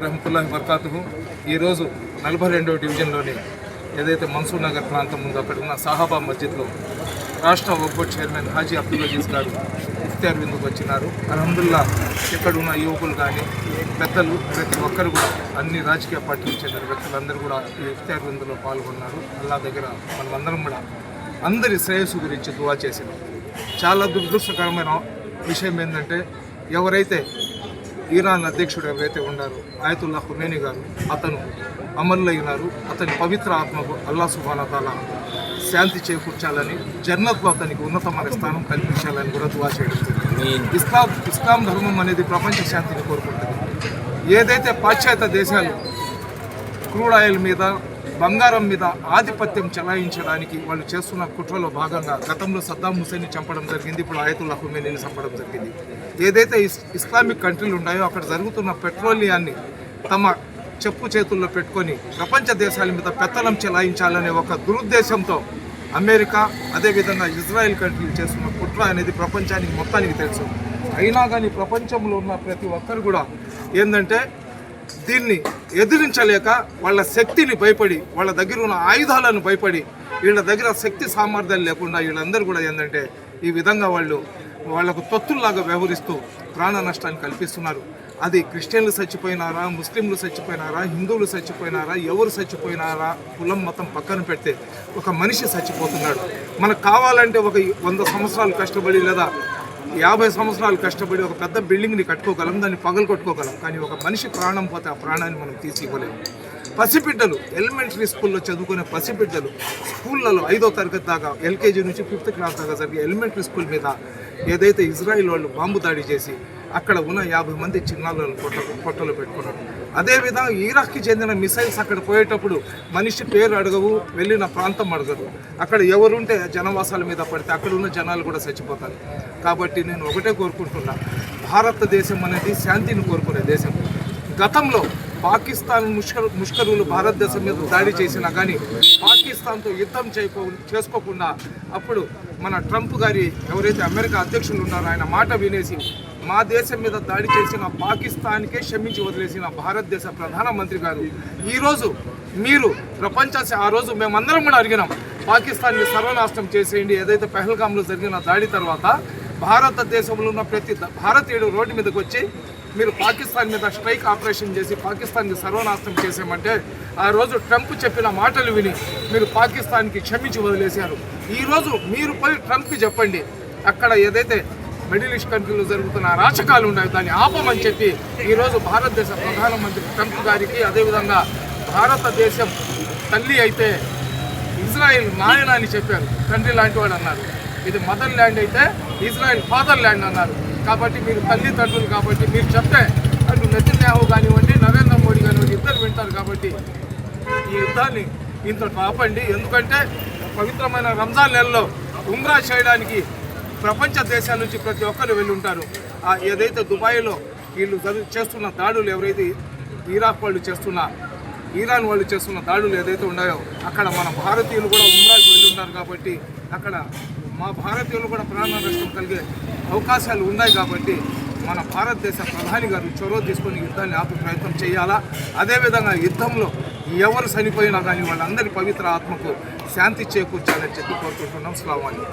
రహమతుల్లాహి వబర్కాతుహు. ఈరోజు 42వ డివిజన్లోని ఏదైతే మన్సూర్ నగర్ ప్రాంతం ఉందో అక్కడ ఉన్న సాహాబా మస్జిద్లో రాష్ట్ర వక్ఫ్ బోర్డ్ చైర్మన్ హాజీ అబ్దుల్ అజీజ్ గారు ఇఫ్తార్ విందుకు వచ్చినారు. అల్హమ్దుల్లా ఇక్కడ ఉన్న యువకులు కానీ పెద్దలు ప్రతి ఒక్కరు కూడా అన్ని రాజకీయ పార్టీలకు చెందిన వ్యక్తులందరూ కూడా ఈ ఇఫ్తార్ విందులో పాల్గొన్నారు. అల్లా దగ్గర మనమందరం కూడా అందరి శ్రేయస్సు గురించి దువా చేసినాం. చాలా దురదృష్టకరమైన విషయం ఏంటంటే ఎవరైతే ఇరాన్ అధ్యక్షుడు ఎవరైతే ఉన్నారో ఆయతుల్లా ఖుమైనీ గారు అతను అమరులైనారు. అతని పవిత్ర ఆత్మకు అల్లా సుబ్హానహు వ తఆలా శాంతి చేకూర్చాలని, జన్నత్లో అతనికి ఉన్నతమైన స్థానం కల్పించాలని కూడా దువా చేయడం జరిగింది. ఇస్లాం ధర్మం అనేది ప్రపంచ శాంతిని కోరుకుంటుంది. ఏదైతే పాశ్చాత్య దేశాలు క్రూడ్ ఆయిల్ మీద, బంగారం మీద ఆధిపత్యం చెలాయించడానికి వాళ్ళు చేస్తున్న కుట్రలో భాగంగా గతంలో సద్దాం హుసేన్ని చంపడం జరిగింది, ఇప్పుడు ఆయతుల్లా ఖుమైనీని చంపడం జరిగింది. ఏదైతే ఇస్లామిక్ కంట్రీలు ఉన్నాయో అక్కడ జరుగుతున్న పెట్రోలియాన్ని తమ చెప్పు చేతుల్లో పెట్టుకొని ప్రపంచ దేశాల మీద పెత్తనం చెలాయించాలనే ఒక దురుద్దేశంతో అమెరికా అదేవిధంగా ఇజ్రాయెల్ కంట్రీలు చేస్తున్న కుట్ర అనేది ప్రపంచానికి మొత్తానికి తెలుసు. అయినా కానీ ప్రపంచంలో ఉన్న ప్రతి ఒక్కరు కూడా ఏంటంటే దీన్ని ఎదిరించలేక వాళ్ళ శక్తిని భయపడి, వాళ్ళ దగ్గర ఉన్న ఆయుధాలను భయపడి, వీళ్ళ దగ్గర శక్తి సామర్థ్యాలు లేకుండా వీళ్ళందరూ కూడా ఏంటంటే ఈ విధంగా వాళ్ళకు తొత్తుల్లాగా వ్యవహరిస్తూ ప్రాణ నష్టాన్ని కల్పిస్తున్నారు. అది క్రిస్టియన్లు చచ్చిపోయినారా, ముస్లింలు చచ్చిపోయినారా, హిందువులు చచ్చిపోయినారా, ఎవరు చచ్చిపోయినారా, కులం మతం పక్కన పెడితే ఒక మనిషి చచ్చిపోతున్నాడు. మనకు కావాలంటే ఒక 100 సంవత్సరాలు కష్టపడి లేదా 50 సంవత్సరాలు కష్టపడి ఒక పెద్ద బిల్డింగ్ని కట్టుకోగలం, దాన్ని పగలు కొట్టుకోగలం. కానీ ఒక మనిషి ప్రాణం పోతే ఆ ప్రాణాన్ని మనం తీసి ఇవ్వలేము. పసిబిడ్డలు, ఎలిమెంటరీ స్కూల్లో చదువుకునే పసిబిడ్డలు స్కూళ్ళలో 5వ తరగతి దాకా, ఎల్కేజీ నుంచి 5th క్లాస్ దాకా జరిగే ఎలిమెంటరీ స్కూల్ మీద ఏదైతే ఇజ్రాయిల్ వాళ్ళు బాంబు దాడి చేసి అక్కడ ఉన్న 50 మంది చిన్నారులను పొట్టలు పెట్టుకున్నారు. అదేవిధంగా ఇరాక్కి చెందిన మిసైల్స్ అక్కడ పోయేటప్పుడు మనిషి పేరు అడగవు, వెళ్ళిన ప్రాంతం అడగదు. అక్కడ ఎవరుంటే జనవాసాల మీద పడితే అక్కడ ఉన్న జనాలు కూడా చచ్చిపోతారు. కాబట్టి నేను ఒకటే కోరుకుంటున్నా, భారతదేశం అనేది శాంతిని కోరుకునే దేశం. గతంలో పాకిస్తాన్ ముష్కరులు భారతదేశం మీద దాడి చేసినా కానీ పాకిస్తాన్తో యుద్ధం చేసుకోకుండా అప్పుడు మన ట్రంప్ గారి ఎవరైతే అమెరికా అధ్యక్షులు ఉన్నారో ఆయన మాట వినేసి మా దేశం మీద దాడి చేసిన పాకిస్తాన్కే క్షమించి వదిలేసిన భారతదేశ ప్రధానమంత్రి గారు ఈరోజు మీరు ఆ రోజు మేమందరం కూడా అడిగినాం, పాకిస్తాన్ని సర్వనాశనం చేసేయండి. ఏదైతే పెహల్గాంలో జరిగిన దాడి తర్వాత భారతదేశంలో ఉన్న ప్రతి భారతీయుడు రోడ్డు మీదకి వచ్చి మీరు పాకిస్తాన్ మీద స్ట్రైక్ ఆపరేషన్ చేసి పాకిస్తాన్ని సర్వనాశనం చేసామంటే ఆ రోజు ట్రంప్ చెప్పిన మాటలు విని మీరు పాకిస్తాన్కి క్షమించి వదిలేశారు. ఈరోజు మీరు పోయి ట్రంప్కి చెప్పండి, అక్కడ ఏదైతే మిడిల్ ఈస్ట్ కంట్రీలో జరుగుతున్న అరాచకాలు ఉన్నాయో దాన్ని ఆపమని చెప్పి ఈరోజు భారతదేశ ప్రధానమంత్రి ట్రంప్ గారికి, అదేవిధంగా భారతదేశం తల్లి అయితే ఇజ్రాయెల్ నాయన అని చెప్పారు, తండ్రి లాంటి వాడు అన్నారు. ఇది మదర్ ల్యాండ్ అయితే ఇజ్రాయెల్ ఫాదర్ ల్యాండ్ అన్నారు. కాబట్టి మీరు తల్లిదండ్రులు కాబట్టి మీరు చెప్తే అటు నెతన్యాహు కానివ్వండి, నరేంద్ర మోడీ కానివ్వండి, ఇద్దరు వింటారు. కాబట్టి ఈ యుద్ధాన్ని ఇంత ఆపండి. ఎందుకంటే పవిత్రమైన రంజాన్ నెలలో ఉమ్రా చేయడానికి ప్రపంచ దేశాల నుంచి ప్రతి ఒక్కరు వెళ్ళి ఉంటారు. ఏదైతే దుబాయ్లో వీళ్ళు చేస్తున్న దాడులు, ఎవరైతే ఇరాన్ వాళ్ళు చేస్తున్న దాడులు ఏదైతే ఉన్నాయో అక్కడ మన భారతీయులు కూడా ఉమ్రాకి వెళ్ళి ఉన్నారు. కాబట్టి అక్కడ మా భారతీయులు కూడా ప్రాణ నష్టం కలిగే అవకాశాలు ఉన్నాయి. కాబట్టి మన భారతదేశ ప్రధాని గారు చొరవ తీసుకొని యుద్ధాన్ని ఆపే ప్రయత్నం చేయాలా. అదేవిధంగా యుద్ధంలో ఎవరు చనిపోయినా కానీ వాళ్ళందరి పవిత్ర ఆత్మకు శాంతి చేకూర్చాలని చెప్పి కోరుకుంటున్నాం. అస్సలాము అలైకుం.